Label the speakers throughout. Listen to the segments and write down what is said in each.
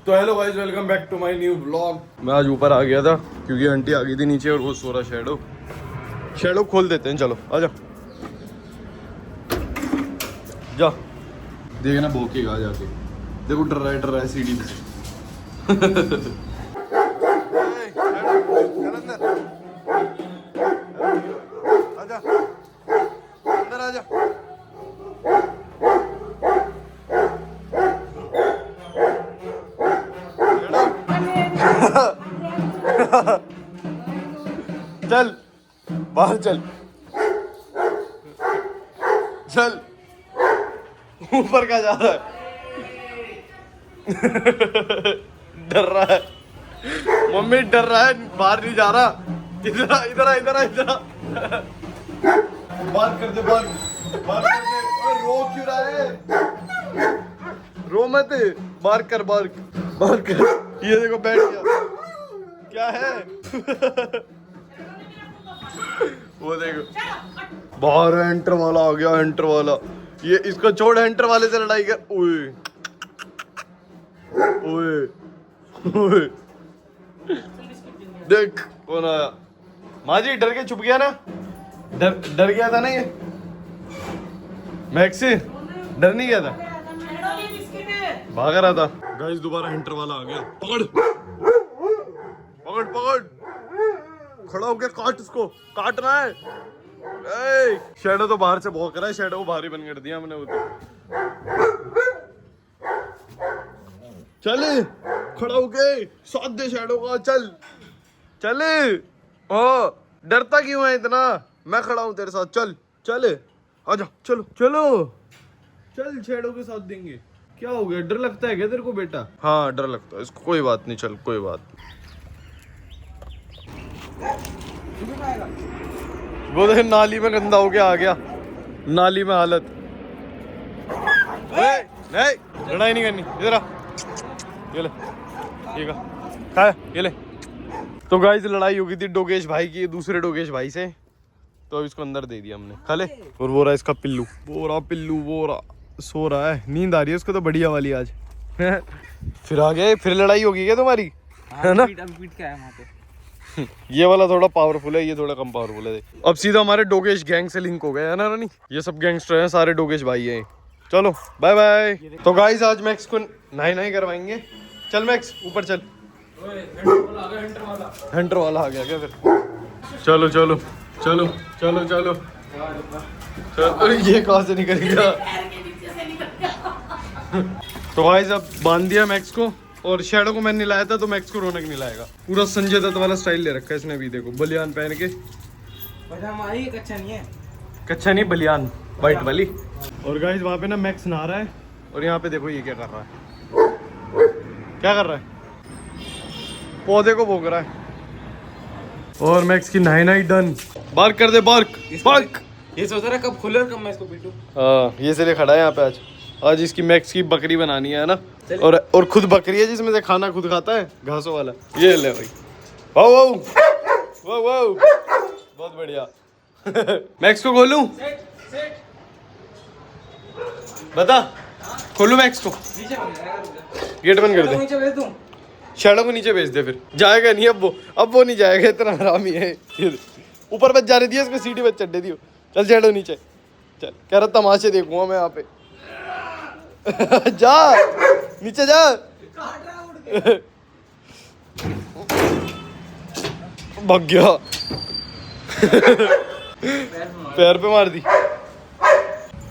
Speaker 1: तो hello guys, welcome back to my new vlog. मैं आज ऊपर आ गया था क्योंकि आंटी आ गई थी नीचे और वो सो रहा। शैडो खोल देते हैं, चलो आ जाओ। जा देखना भौंकेगा जाके, देखो डर रहा है सीढ़ी पे से। आजा अंदर आजा। चल बाहर चल, चल ऊपर का जा रहा है। डर रहा है, मम्मी डर रहा है, बाहर नहीं जा रहा। इधर आ, इधर आ, इधर आ, इधर आ। बात कर दे, बात कर दे। रो क्यों रहा है? रो मत, बात कर, बात कर। ये देखो बैठ गया। क्या है? वो देखो बाहर एंटर वाला आ गया, एंटर वाला। ये इसको छोड़, एंटर वाले से लड़ाई कर। ओए ओए ओए, देख कौन आया। माजी डर के छुप गया ना, डर गया था ना ये। मैक्स डर नहीं गया था, भाग रहा था। गाइस दोबारा एंटर वाला आ गया। पकड़ पकड़ पकड़, खड़ा हो गया। काट इसको, काटना है। शैडो तो बाहर से भौंक रहा है, शैडो को बाहर ही बंद कर दिया हमने। वो तो चल खड़ा हो गए, साथ दे शैडो का। चल चल, ओ डरता क्यों है इतना? मैं खड़ा हूँ तेरे साथ, चल चल आजा। चलो चलो चल, शैडो के साथ देंगे। क्या हो गया, डर लगता है क्या तेरे को बेटा? हाँ डर लगता है इसको, कोई बात नहीं, चल कोई बात नहीं। वो देख नाली में गंदा हो गया, आ गया नाली में हालत। नहीं लड़ाई नहीं करनी, इधर आ। ये ले, ये खा, ये ले। तो गाइस लड़ाई हो गई थी डोगेश भाई की, दूसरे डोगेश भाई से। तो अब इसको अंदर दे दिया हमने, खा ले। और वो रहा इसका पिल्लू, वो रहा पिल्लू, वो रहा सो रहा है। नींद आ रही है उसको तो बढ़िया वाली आज। फिर आ गए, फिर लड़ाई होगी क्या तुम्हारी? है ना? पीट के आया वहाँ पे। ये वाला थोड़ा पावरफुल है, ये थोड़ा कम पावरफुल है। अब सीधा हमारे डोगेश गैंग से लिंक हो गया है ना रानी। ये सब गैंगस्टर हैं, सारे डोगेश भाई हैं। चलो बाय बाय। तो गाइस आज मैक्स को नहीं करवाएंगे। चल मैक्स ऊपर चल। हंटर वाला आ गया क्या फिर? चलो चलो चलो चलो चलो चलो, ये कहाँ से निकलेगा? तो गाइस अब बांध दिया मैक्स को, और शैडो को मैंने नहीं लाया था तो मैक्स को रौनक नहीं लाएगा। पूरा संजय दत्त वाला स्टाइल ले रखा है इसने भी, देखो बलियान पहन के। कच्चा नहीं है, कच्चा नहीं बलियान वाइट वाली। और गाइस वहाँ पे ना मैक्स नहा रहा है, और यहाँ पे देखो ये क्या कर रहा है। क्या कर रहा है? पौधे को भोग रहा है। और मैक्स की नहाई डन। बार्क कर दे, बार्क बार्क।
Speaker 2: ये सोच रहा कब खुले और कब मैं इसको पीटूं।
Speaker 1: हाँ ये इसलिए खड़ा है यहाँ पे आज। आज इसकी मैक्स की बकरी बनानी है ना, और खुद बकरी है जिसमें से खाना खुद खाता है, घासों वाला। ये ले भाई, वाओ वाओ वाओ वाओ, बहुत बढ़िया। मैक्स को खोलूं? बता, खोलूं मैक्स को? गेट बंद कर दे। शैडो को नीचे भेज दे, फिर जाएगा नहीं। अब वो नहीं जाएगा, इतना हरामी है। ऊपर बच जाने दिया इसको, सीढ़ी बच चढ़ने दियो। चल शैडो नीचे चल, कह रहा तमाशे देखूंगा मैं यहाँ पे। जा नीचे जा। भाग गया। पैर पे मार दी।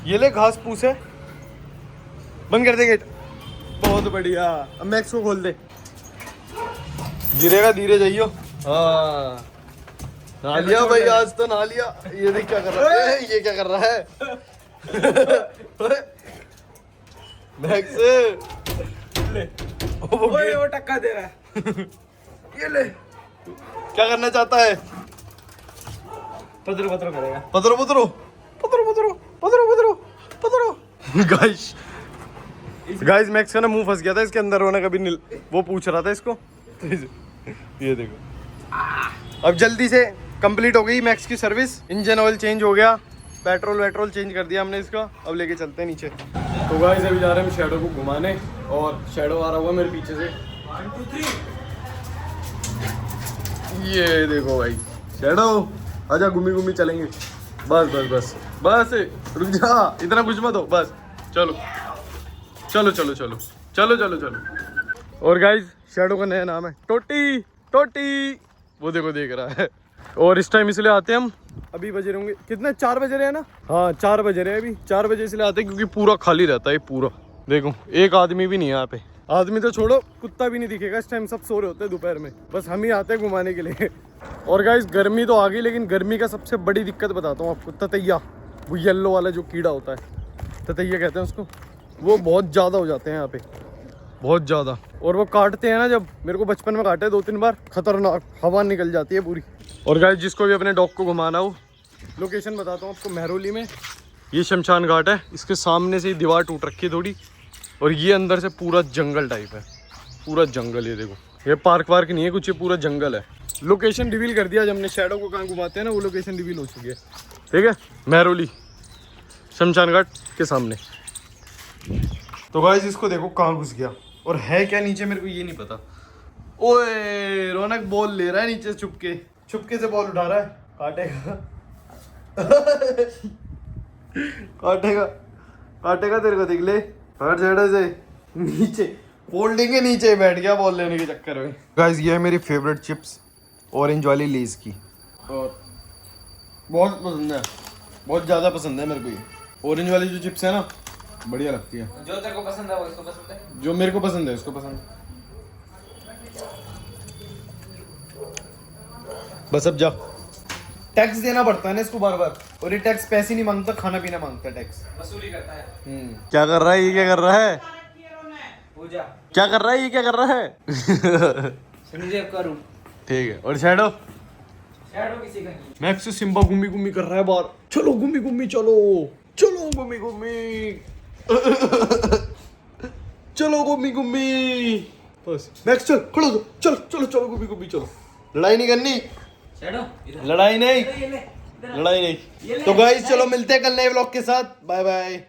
Speaker 1: ये ले घास पूस है, बंद कर दे गेट। बहुत बढ़िया। अब मैक्स को खोल दे। गिरेगा धीरे जाइयो। हाँ नहा लिया भाई, आज तो नहा लिया। ये देख क्या कर रहा है, ये क्या कर रहा है? मैक्स
Speaker 2: वो टक्का दे रहा है।
Speaker 1: ये ले, क्या करना चाहता है?
Speaker 2: पत्थर पत्थर करेगा।
Speaker 1: पत्थरो पत्थरो पत्थरो पत्थरो पत्थरो पत्थरो पत्थरो। गाइस मैक्स का ना मुंह फंस गया था इसके अंदर, होना कभी वो पूछ रहा था इसको। ये देखो, अब जल्दी से कंप्लीट हो गई मैक्स की सर्विस। इंजन ऑयल चेंज हो गया, पेट्रोल वेट्रोल चेंज कर दिया हमने इसका, अब लेके चलते हैं नीचे। तो गाइस अभी जा रहे हैं हम शैडो को घुमाने, और शैडो आ रहा हुआ मेरे पीछे से।
Speaker 2: 1 2 3
Speaker 1: ये देखो भाई शैडो, आजा घूमी घूमी चलेंगे। बस बस बस बस रुक जा, इतना कुछ मत हो, बस चलो चलो चलो चलो चलो चलो चलो। और गाइस शैडो का नया नाम है टोटी, टोटी वो देखो देख रहा है। और इस टाइम इसलिए आते हैं हम, अभी बजे होंगे कितने, 4 बजे रहे हैं ना, हाँ 4 बजे रहे हैं अभी। 4 बजे इसलिए आते हैं क्योंकि पूरा खाली रहता है पूरा। देखो एक आदमी भी नहीं है यहाँ पे, आदमी तो छोड़ो कुत्ता भी नहीं दिखेगा इस टाइम, सब सो रहे होते हैं दोपहर में, बस हम ही आते हैं घुमाने के लिए। और गाइस गर्मी तो आ गई, लेकिन गर्मी का सबसे बड़ी दिक्कत बताता हूँ आपको, ततैया, वो येलो वाला जो कीड़ा होता है, ततैया कहते हैं उसको, वो बहुत ज़्यादा हो जाते हैं यहाँ पे, बहुत ज़्यादा। और वो काटते हैं ना, जब मेरे को बचपन में काटे 2-3 बार, खतरनाक, हवा निकल जाती है पूरी। और गाइस जिसको भी अपने डॉग को घुमाना हो, लोकेशन बताता हूँ आपको, महरौली में ये शमशान घाट है, इसके सामने से ही दीवार टूट रखी है थोड़ी, और ये अंदर से पूरा जंगल टाइप है, पूरा जंगल। ये देखो ये पार्क वार्क नहीं है कुछ, ये पूरा जंगल है। लोकेशन रिवील कर दिया, जब हमने शैडो को कहाँ घुमाते हैं ना, वो लोकेशन रिवील हो चुकी है, ठीक है, महरौली शमशान घाट के सामने। तो गाइस इसको देखो कहाँ घुस गया, और है क्या नीचे मेरे को ये नहीं पता। ओए रौनक बॉल ले रहा है नीचे, छुपके से बॉल उठा रहा है, काटेगा काटेगा काटेगा तेरे को, दिख ले, हर जगह से नीचे फोल्डिंग के नीचे बैठ गया बॉल लेने के चक्कर में। गाइस ये है मेरी फेवरेट चिप्स, ऑरेंज वाली लेज की, और बहुत पसंद है, बहुत ज़्यादा पसंद है मेरे को ये ऑरेंज वाली जो चिप्स है ना, बढ़िया लगती है।
Speaker 2: जो तेरे को पसंद है वो इसको पसंद है,
Speaker 1: जो मेरे को पसंद है उसको पसंद है। बस अब जा, टैक्स देना पड़ता है ना इसको बार बार, और ये टैक्स पैसे नहीं मांगता, खाना पीना मांगता है, टैक्स
Speaker 2: वसूली करता है।
Speaker 1: क्या कर रहा है ये, क्या कर रहा है,
Speaker 2: पूजा
Speaker 1: क्या कर रहा है ये, क्या कर रहा है
Speaker 2: समझे करूं,
Speaker 1: ठीक है। और शैडो,
Speaker 2: शैडो किसी का नहीं।
Speaker 1: मैक्स से सिम्बा घूमी घूमी कर रहा है बाहर, चलो घूमी घूमी चलो, चलो घूमी घूमी चलो घूमी घूमी, बस मैक्स चल खड़ो हो, चल चलो चलो घूमी घूमी चलो, लड़ाई नहीं करनी,
Speaker 2: शैडो इधर
Speaker 1: लड़ाई नहीं,
Speaker 2: ये ले
Speaker 1: लड़ाई नहीं। तो गाइस चलो मिलते हैं कल नए व्लॉग के साथ, बाय बाय।